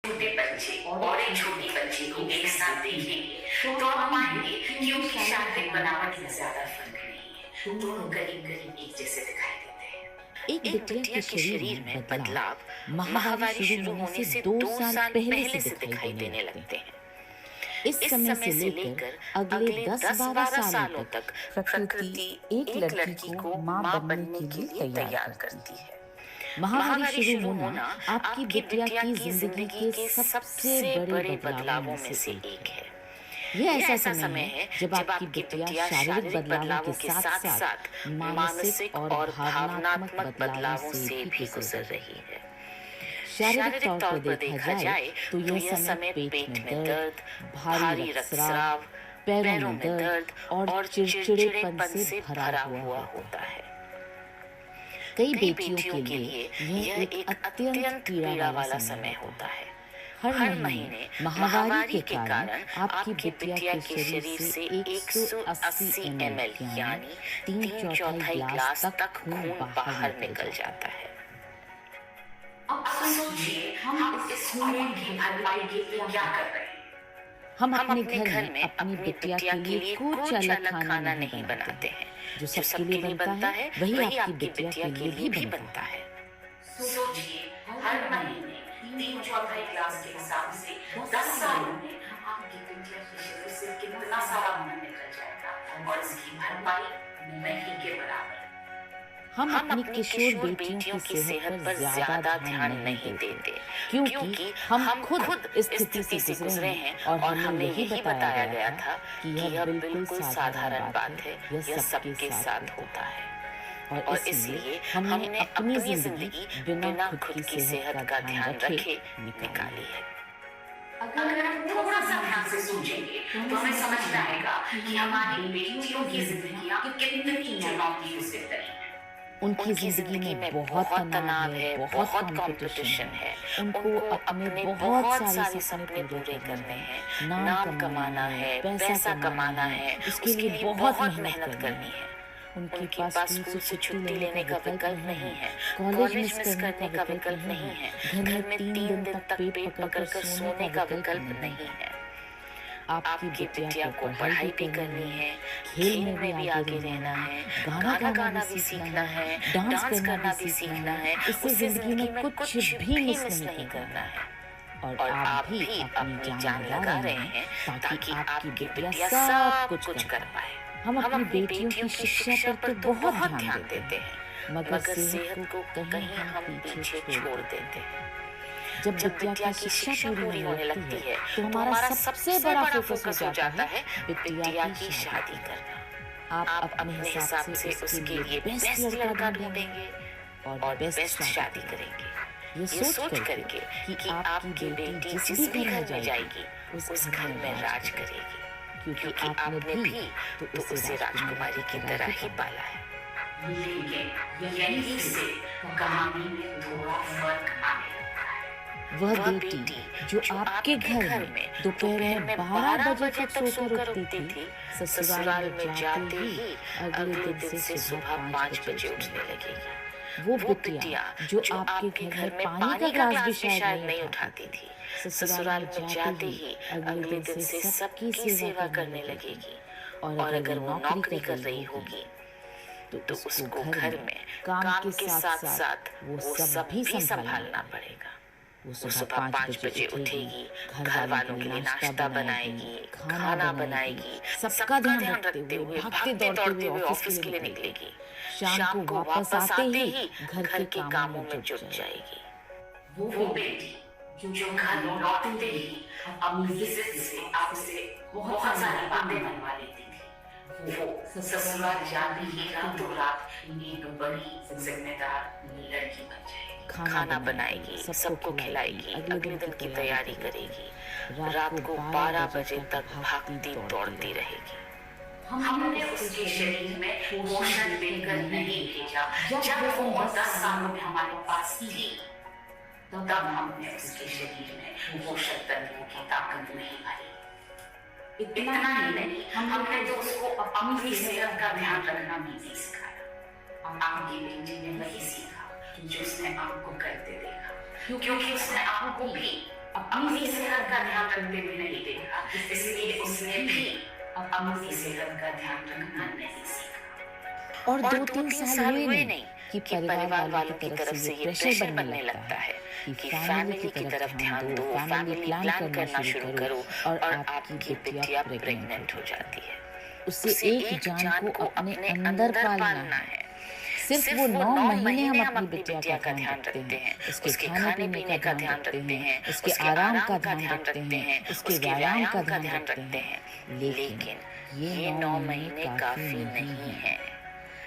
छोटे बच्चे और एक छोटी बच्ची को एक साथ देखेंगे तो आप पाएंगे कि उनकी शारीरिक बनावट में ज्यादा फर्क नहीं है, दोनों करीब करीब एक जैसे दिखाई देते हैं। एक एक बिटिया बिटिया के के शरीर में बदलाव माहवारी शुरू होने से 2 साल पहले से दिखाई देने लगते हैं। इस समय से लेकर अगले 10-12 सालों तक प्रकृति एक लड़की को माँ बनने के लिए तैयार करती है। माहवारी शुरू होना आपकी बिटिया की जिंदगी के सबसे बड़े बदलावों में से एक है। यह ऐसा समय है जब आपकी बिटिया शारीरिक बदलावों के साथ साथ मानसिक और भावनात्मक बदलावों से भी गुजर रही है। शारीरिक तौर पर देखा जाए तो यह समय पेट में दर्द, भारी रक्तस्राव, पैरों में दर्द और चिड़चिड़ेपन से भरा हुआ होता है। कई बेटियों के लिए यह एक अत्यंत पीड़ा वाला समय होता है। हर महीने माहवारी के कारण आपकी बिटिया के शरीर से 180 ml यानी 3/4 गिलास तक खून बाहर निकल जाता है। अब सोचिए हम इस खून की भरपाई के लिए क्या कर रहे हैं। हम अपने घर में अपनी बिटिया के लिए कुछ अलग खाना नहीं बनाते हैं। जो सबके लिए बनता है वही आपकी बिटिया के लिए भी बनता है। सोचिए हर महीने 3/4 गिलास के हिसाब से 10 सालों में आपकी बिटिया के शरीर से कितना सारा खून निकल जाएगा और इसकी भरपाई नहीं के बराबर। हम अपनी किशोर बेटियों की सेहत पर ज्यादा ध्यान नहीं देते क्योंकि हम खुद इस स्थिति से गुजरे हैं और हमें यही बताया गया था कि यह बिल्कुल साधारण बात है, यह सबके साथ होता है। और इसलिए हमने अपनी जिंदगी बिना खुद की सेहत का ध्यान रखे निकाली है। अगर हम थोड़ा सा ध्यान से सोचेंगे तो हमें समझ में आएगा कि हमारी बेटियों की जिंदगियां कितनी चुनौतियों से भरी हैं। उनकी जिंदगी में बहुत तनाव है, बहुत कंपटीशन है। उनको अपने बहुत सारे सपने पूरे करने हैं, नाम कमाना है, पैसा कमाना है, उसके लिए बहुत मेहनत करनी है। उनके पास स्कूल से छुट्टी लेने का विकल्प नहीं है, कॉलेज मिस करने का विकल्प नहीं है, घर में 3 दिन तक पेट पकड़कर सोने का विकल्प नहीं है। आपकी बिटिया को पढ़ाई भी करनी है, खेल में भी आगे रहना है, गाना गाना भी सीखना है, डांस करना भी सीखना है। इससे जिंदगी में कुछ भी मिस नहीं करना है। और आप भी अपनी जान लगा रहे हैं ताकि आपकी बिटिया सब कुछ कर पाए। हम अपनी बेटियों की शिक्षा पर तो बहुत ध्यान देते हैं, मगर सेहत को कहीं हम पीछे छोड़ देते हैं। जब बिटिया की शिक्षा पूरी होने लगती है तो हमारा सबसे बड़ा फोकस हो जाता है बिटिया की शादी करना। आप अपने हिसाब से उसके लिए बेस्ट लड़का ढूंढेंगे और बेस्ट शादी करेंगे, ये सोच करके कि आपकी बेटी जिस भी घर में जाएगी उस घर में राज करेगी, क्योंकि आपने भी तो उसे राजकुमारी की तरह ही पाला है। लेकिन यहीं से कहानी में थोड़ा फर्क आने लगता है। वह बेटी जो आपके घर में दोपहर में 12 बजे तक सोकर उठती थी, ससुराल में जाते ही अगले दिन से सुबह 5 बजे उठने लगेगी। वो बिटिया जो आपके घर में पानी का ग्लास भी शायद नहीं उठाती थी, ससुराल में जाते ही अगले दिन से सबकी सेवा करने लगेगी। और अगर वो नौकरी कर रही होगी तो उसको घर में काम के साथ साथ वो सब भी संभालना पड़ेगा। वो सुबह 5 बजे उठेगी, घर वालों के लिए नाश्ता बनाएगी, खाना बनाएगी, सबका ध्यान रखते हुए भागते दौड़ते हुए ऑफिस के लिए निकलेगी। शाम को वापस आते ही घर के कामों में जुट जाएगी। वो बेटी जो घर लौटते ही अपनी जिद से आपसे बहुत सारी बातें मनवा लेती थी, वो ससुराल जाते ही रातों रात एक बड़ी जिम्मेदार लड़की बन जाएगी। खाना बनाएगी, सबको खिलाएगी, अगले दिन की तैयारी करेगी, रात को 12 बजे तक भागती दौड़ती रहेगी। हमने उसके शरीर में पोषण देकर नहीं भेजा। जब वो 10 सालों में हमारे पास थी तब हमने उसके शरीर में पोषक तत्वों की ताकत नहीं भरी। इतना ही नहीं, हमने तो उसको अपनी सेहत का ध्यान रखना भी नहीं सिखाया। आपकी बेटी ने वही सीखा जो उसने आपको करते देखा, क्योंकि उसने आपको भी अपनी सेहत का ध्यान रखते हुए नहीं देखा, इसलिए उसने भी अपनी सेहत का ध्यान रखना नहीं सीखा। और और 2-3 3 साल साल हुए हुए नहीं नहीं कि कि परिवार वालों की तरफ से ये प्रेशर बनने लगता है कि फैमिली की तरफ ध्यान दो, फैमिली प्लान करना शुरू करो और आपकी बिटिया प्रेग्नेंट हो जाती है। उसे एक जान को अपने अंदर पालना है। सिर्फ वो 9 महीने हम अपनी बिटिया का ध्यान रखते हैं, उसके खाने पीने का ध्यान रखते हैं, उसके आराम का ध्यान रखते हैं, उसके व्यायाम का ध्यान रखते हैं, लेकिन ये 9 महीने काफी नहीं है।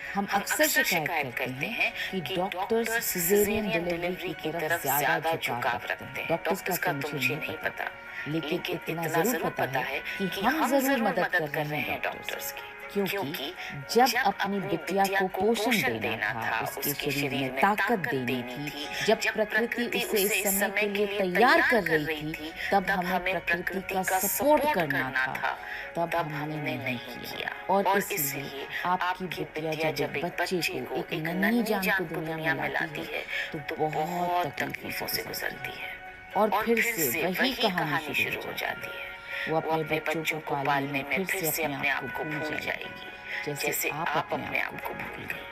हम अक्सर शिकायत करते हैं कि डॉक्टर्स सिजेरियन डिलीवरी की तरफ ज्यादा झुकाव रखते हैं। डॉक्टर्स का तो मुझे नहीं पता, लेकिन इतना जरूर पता है कि हम जरूर मदद कर रहे हैं डॉक्टर्स की, क्योंकि जब अपनी बिटिया को पोषण देना था, उसके शरीर में ताकत देनी थी, जब प्रकृति उसे इस समय के लिए तैयार कर रही थी, तब हमें प्रकृति का सपोर्ट करना था, तब हमने नहीं किया। और इसलिए आपकी बिटिया जब एक बच्चे को, एक नन्ही जान को दुनिया में लाती है तो बहुत तकलीफों से गुजरती है। और फिर से वही कहानी शुरू हो जाती है। वो अपने बच्चों को पालने में फिर से अपने आप को भूल जाएगी, जैसे आप अपने आप को भूल गई।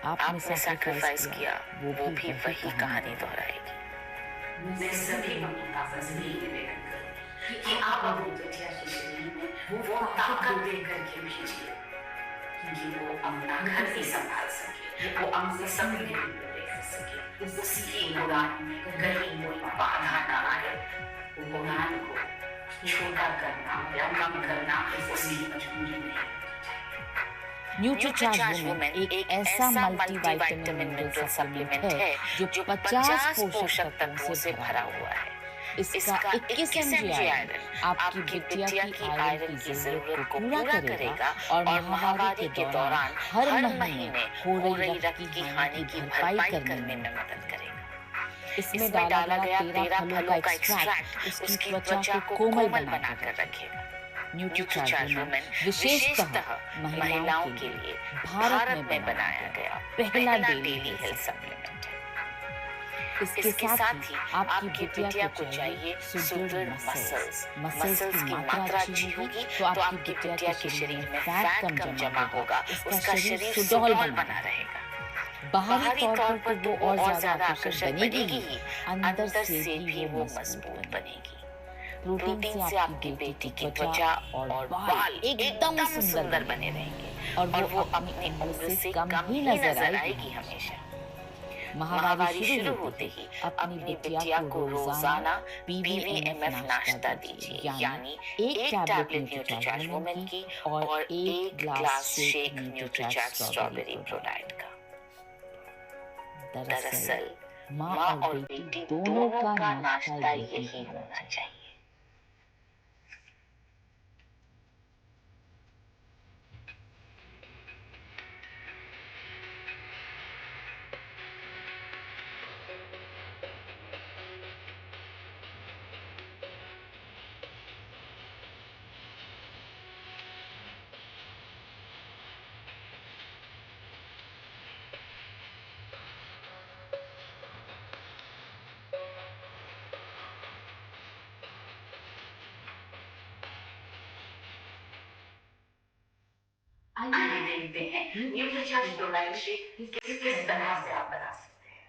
आपने सैक्रिफाइस किया, वो भी वही कहानी दोहराएगी। मैं सभी मम्मी पापा से यही निवेदन करूंगी कि आप अपनी बिटिया के शरीर में वो ताकत देकर के भेजिए कि वो अपना घर भी संभाल सके, वो अपने सपने भी पूरे कर सके, उसकी उड़ान में कहीं कोई बाधा ना आए, वो उड़ान को छोटा करना या कम करना उसकी मजबूरी नहीं। न्यूट्रीचार्ज वुमेन एक ऐसा मल्टीविटामिन मिनरल सप्लीमेंट है जो 50 पोषक तत्वों से भरा हुआ है। इसका 21 mg आयरन आपकी बिटिया की आयरन की जरूरत को पूरा करेगा और महावारी के दौरान हर महीने हो रही रक्त की हानि की भरपाई करने में मदद करेगा। इसमें डाला गया 13 फलों का एक्सट्रैक्ट उसकी त्वचा को कोमल बनाकर रखेगा। न्यूट्रीचार्ज वुमेन विशेषतः महिलाओं के लिए भारत में बनाया गया पहला डेली हेल्थ सप्लीमेंट है। इसके साथ ही आपकी बिटिया को चाहिए सुदृढ़ मसल्स की मात्रा अच्छी होगी तो आपकी बिटिया के शरीर में फैट कम जमा होगा, उसका शरीर सुडौल बना रहेगा। बाहरी तौर पर तो वो और ज्यादा आकर्षक बनेगी ही, अंदर से भी वो मजबूत बनेगी। प्रोटीन से आपकी बेटी की त्वचा और बाल एकदम सुंदर बने रहेंगे और वो अपनी उम्र से कम ही नजर आएगी हमेशा। महावारी शुरू होते ही अपनी बिटिया को रोजाना PVMF नाश्ता दीजिए, यानी एक टैबलेट न्यूट्रीचार्ज वुमेन की और एक glass shake Nutricharge strawberry ProDiet का। दरअसल माँ और बेटी दोनों का नाश्ता यही होना चाहिए। आइए देखते हैं न्यूट्रीचार्ज प्रोडाइट शेक किस तरह से आप बना सकते हैं।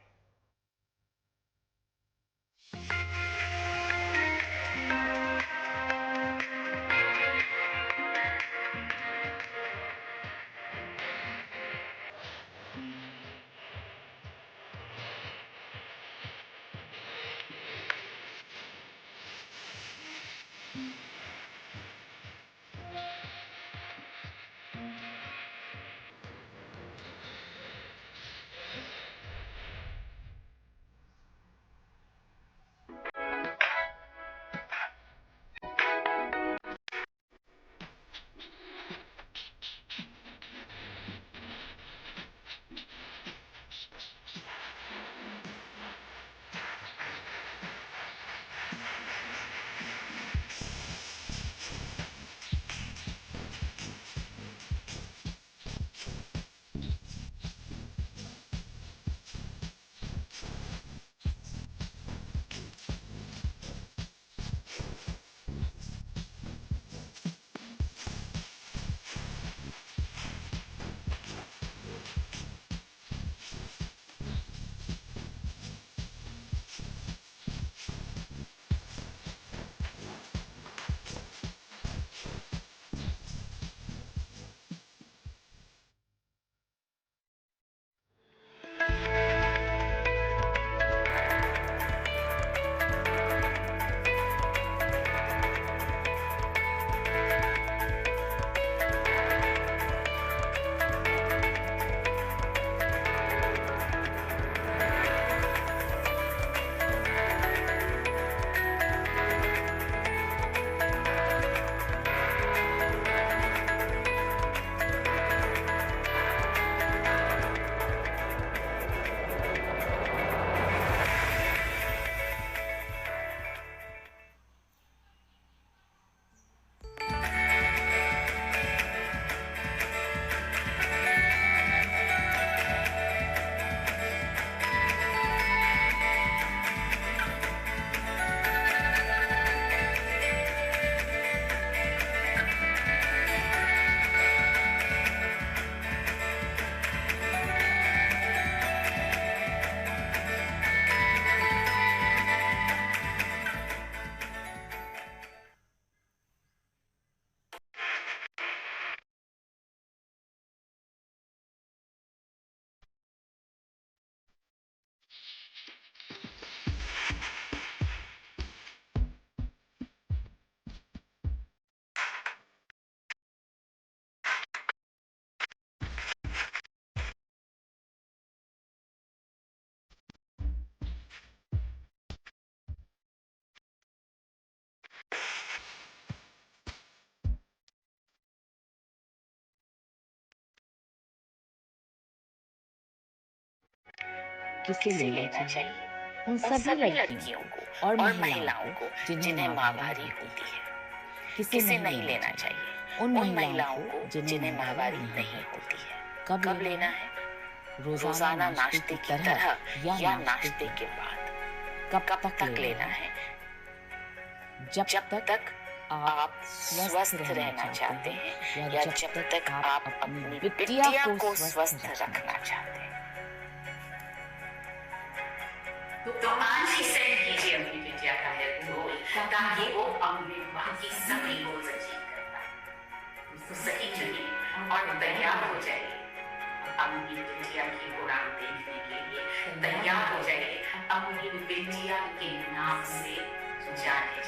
किसे लेना चाहिए? उन सभी लड़कियों को और महिलाओं को जिन्हें माहवारी होती है। किसे नहीं लेना चाहिए? उन महिलाओं को जिन्हें माहवारी नहीं होती है। कब लेना है? रोजाना नाश्ते की तरह या नाश्ते के बाद। कब तक लेना है? जब तक आप स्वस्थ रहना चाहते हैं या जब तक आप अपनी बिटिया को स्वस्थ रखना चाहते हैं। तो आज ही सेट कीजिए अपनी बिटिया का हेल्थ गोल ताकि वो अपने बाकी सभी गोल्स अचीव कर पाए। तो सही चुनिए और तैयार हो जाइए अपनी बिटिया की उड़ान देखने के लिए। तैयार हो जाइए अपनी बिटिया के नाम से जाने